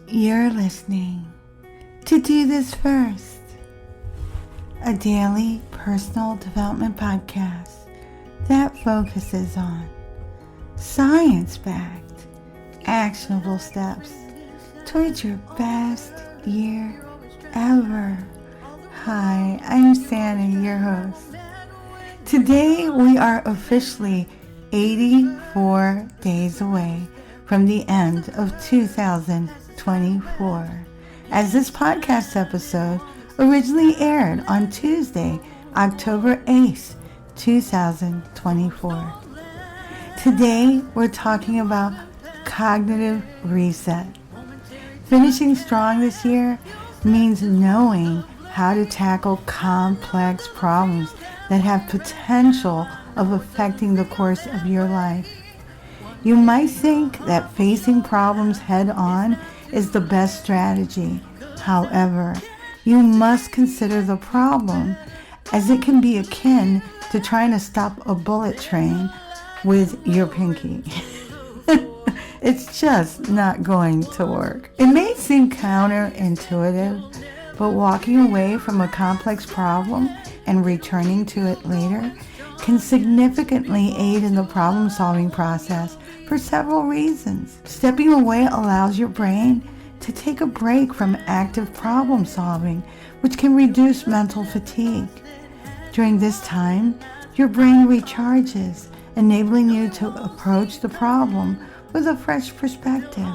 You're listening to Do This First, a daily personal development podcast that focuses on science-backed, actionable steps towards your best year ever. Hi, I'm Santa, your host. Today we are officially 84 days away from the end of 2024, as this podcast episode originally aired on Tuesday, October 8th, 2024. Today we're talking about cognitive reset. Finishing strong this year means knowing how to tackle complex problems that have potential of affecting the course of your life. You might think that facing problems head on is the best strategy. However, you must consider the problem, as it can be akin to trying to stop a bullet train with your pinky. It's just not going to work. It may seem counterintuitive, but walking away from a complex problem and returning to it later can significantly aid in the problem-solving process for several reasons. Stepping away allows your brain to take a break from active problem-solving, which can reduce mental fatigue. During this time, your brain recharges, enabling you to approach the problem with a fresh perspective.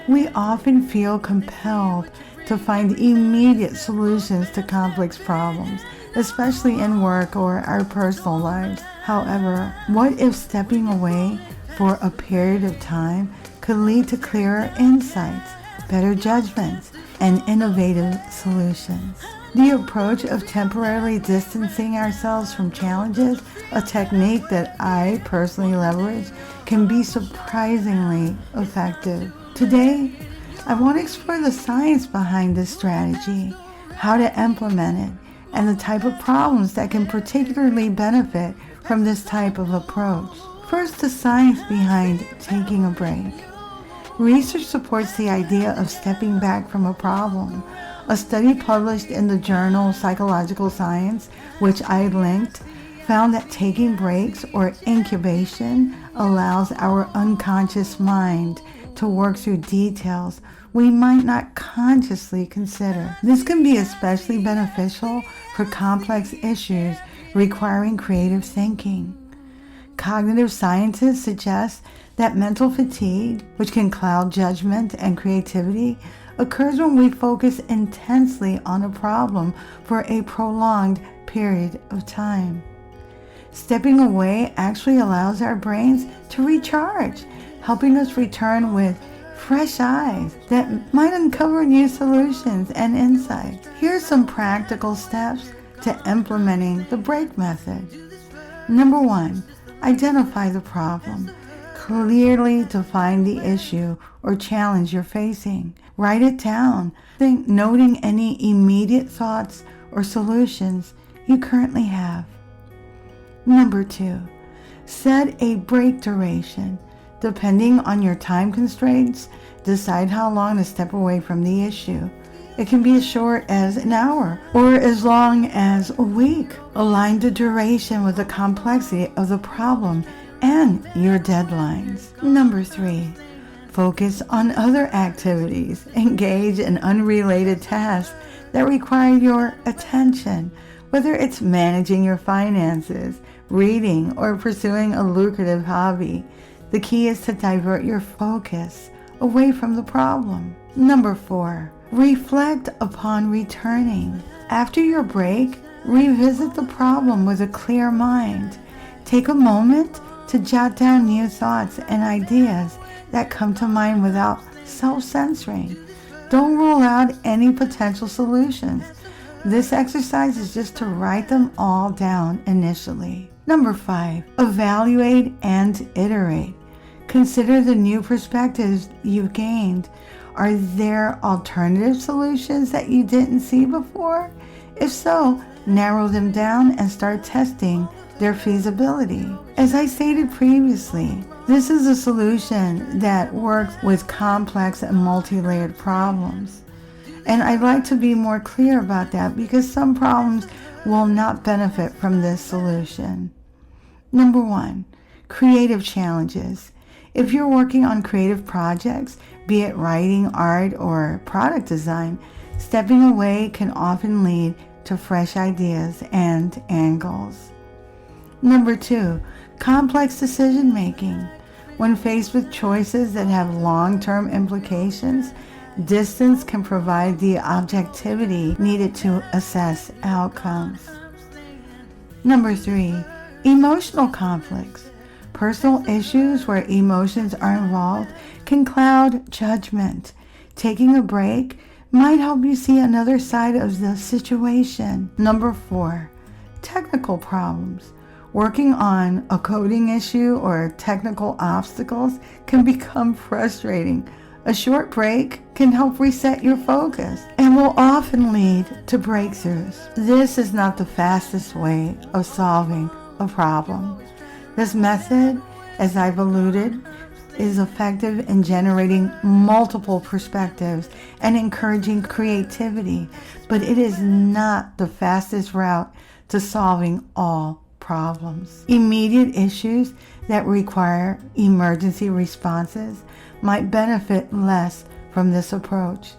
We often feel compelled to find immediate solutions to complex problems, especially in work or our personal lives. However, what if stepping away for a period of time could lead to clearer insights, better judgments, and innovative solutions? The approach of temporarily distancing ourselves from challenges, a technique that I personally leverage, can be surprisingly effective. Today, I want to explore the science behind this strategy, how to implement it, and the type of problems that can particularly benefit from this type of approach. First, the science behind taking a break. Research supports the idea of stepping back from a problem. A study published in the journal Psychological Science, which I linked, found that taking breaks or incubation allows our unconscious mind to work through details we might not consciously consider. This can be especially beneficial for complex issues requiring creative thinking. Cognitive scientists suggest that mental fatigue, which can cloud judgment and creativity, occurs when we focus intensely on a problem for a prolonged period of time. Stepping away actually allows our brains to recharge, helping us return with fresh eyes that might uncover new solutions and insights. Here are some practical steps to implementing the break method. Number 1, identify the problem. Clearly define the issue or challenge you're facing. Write it down, noting any immediate thoughts or solutions you currently have. Number 2, set a break duration. Depending on your time constraints, decide how long to step away from the issue. It can be as short as an hour or as long as a week. Align the duration with the complexity of the problem and your deadlines. Number 3, focus on other activities. Engage in unrelated tasks that require your attention, whether it's managing your finances, reading, or pursuing a lucrative hobby. The key is to divert your focus away from the problem. Number 4, reflect upon returning. After your break, revisit the problem with a clear mind. Take a moment to jot down new thoughts and ideas that come to mind without self-censoring. Don't rule out any potential solutions. This exercise is just to write them all down initially. Number 5, evaluate and iterate. Consider the new perspectives you've gained. Are there alternative solutions that you didn't see before? If so, narrow them down and start testing their feasibility. As I stated previously, This is a solution that works with complex and multi-layered problems. And I'd like to be more clear about that because some problems will not benefit from this solution. Number 1, creative challenges. If you're working on creative projects, be it writing, art, or product design, stepping away can often lead to fresh ideas and angles. Number 2, complex decision making. When faced with choices that have long-term implications, distance can provide the objectivity needed to assess outcomes. Number 3, emotional conflicts. Personal issues where emotions are involved can cloud judgment. Taking a break might help you see another side of the situation. Number 4, technical problems. Working on a coding issue or technical obstacles can become frustrating. A short break can help reset your focus and will often lead to breakthroughs. This is not the fastest way of solving a problem. This method, as I've alluded, is effective in generating multiple perspectives and encouraging creativity, but it is not the fastest route to solving all problems. Immediate issues that require emergency responses might benefit less from this approach.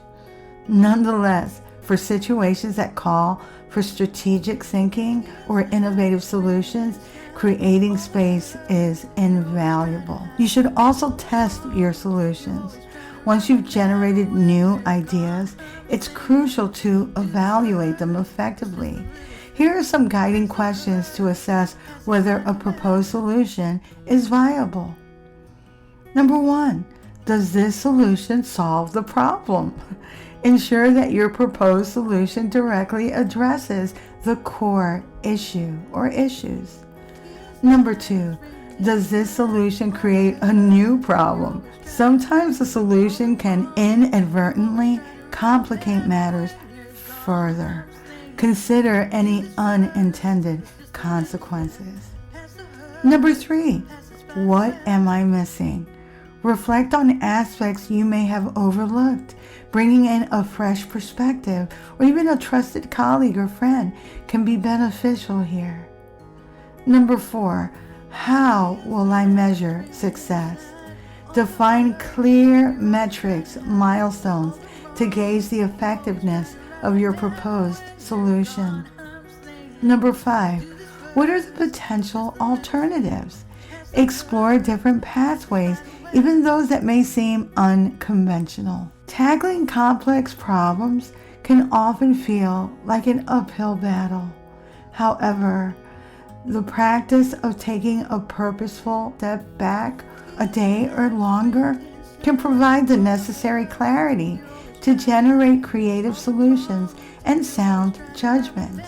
Nonetheless, for situations that call for strategic thinking or innovative solutions, creating space is invaluable. You should also test your solutions. Once you've generated new ideas, it's crucial to evaluate them effectively. Here are some guiding questions to assess whether a proposed solution is viable. Number 1, does this solution solve the problem? Ensure that your proposed solution directly addresses the core issue or issues. Number 2, does this solution create a new problem? Sometimes the solution can inadvertently complicate matters further. Consider any unintended consequences. Number 3, what am I missing? Reflect on aspects you may have overlooked. Bringing in a fresh perspective or even a trusted colleague or friend can be beneficial here. Number 4, how will I measure success? Define clear metrics, milestones to gauge the effectiveness of your proposed solution. Number 5, what are the potential alternatives? Explore different pathways, even those that may seem unconventional. Tackling complex problems can often feel like an uphill battle. However, the practice of taking a purposeful step back a day or longer can provide the necessary clarity to generate creative solutions and sound judgment.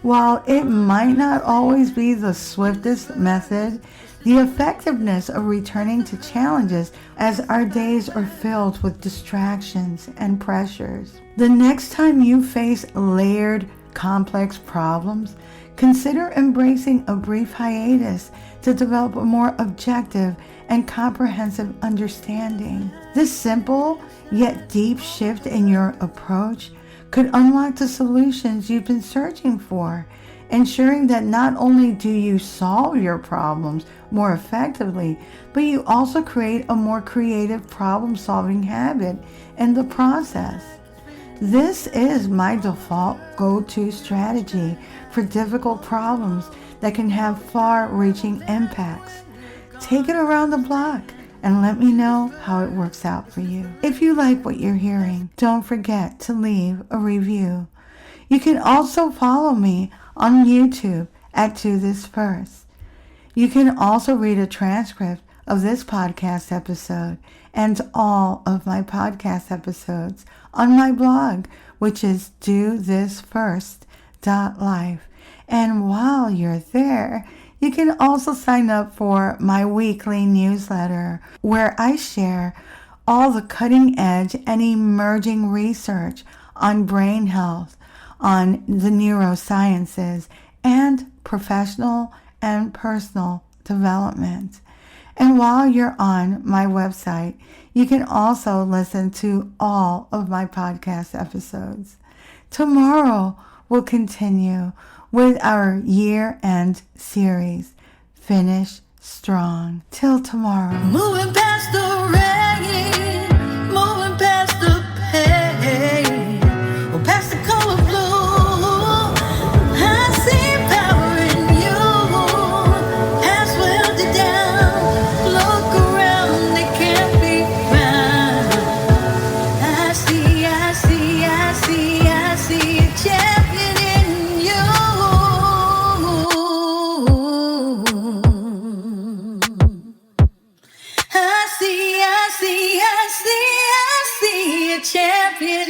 While it might not always be the swiftest method, the effectiveness of returning to challenges as our days are filled with distractions and pressures. The next time you face layered, complex problems, consider embracing a brief hiatus to develop a more objective and comprehensive understanding. This simple yet deep shift in your approach could unlock the solutions you've been searching for, ensuring that not only do you solve your problems more effectively, but you also create a more creative problem-solving habit in the process. This is my default go-to strategy for difficult problems that can have far-reaching impacts. Take it around the block and let me know how it works out for you. If you like what you're hearing, don't forget to leave a review. You can also follow me on YouTube at Do This First. You can also read a transcript of this podcast episode and all of my podcast episodes on my blog, which is dothisfirst.life. And while you're there, you can also sign up for my weekly newsletter where I share all the cutting edge and emerging research on brain health, on the neurosciences, and professional and personal development. And while you're on my website, you can also listen to all of my podcast episodes. Tomorrow we'll continue with our year-end series, Finish Strong. Till tomorrow. Moving past the rain, moving past the pain, or past the color blue. I see power in you. Past welded down. Look around, they can't be found. I see a champion in you. I see a champion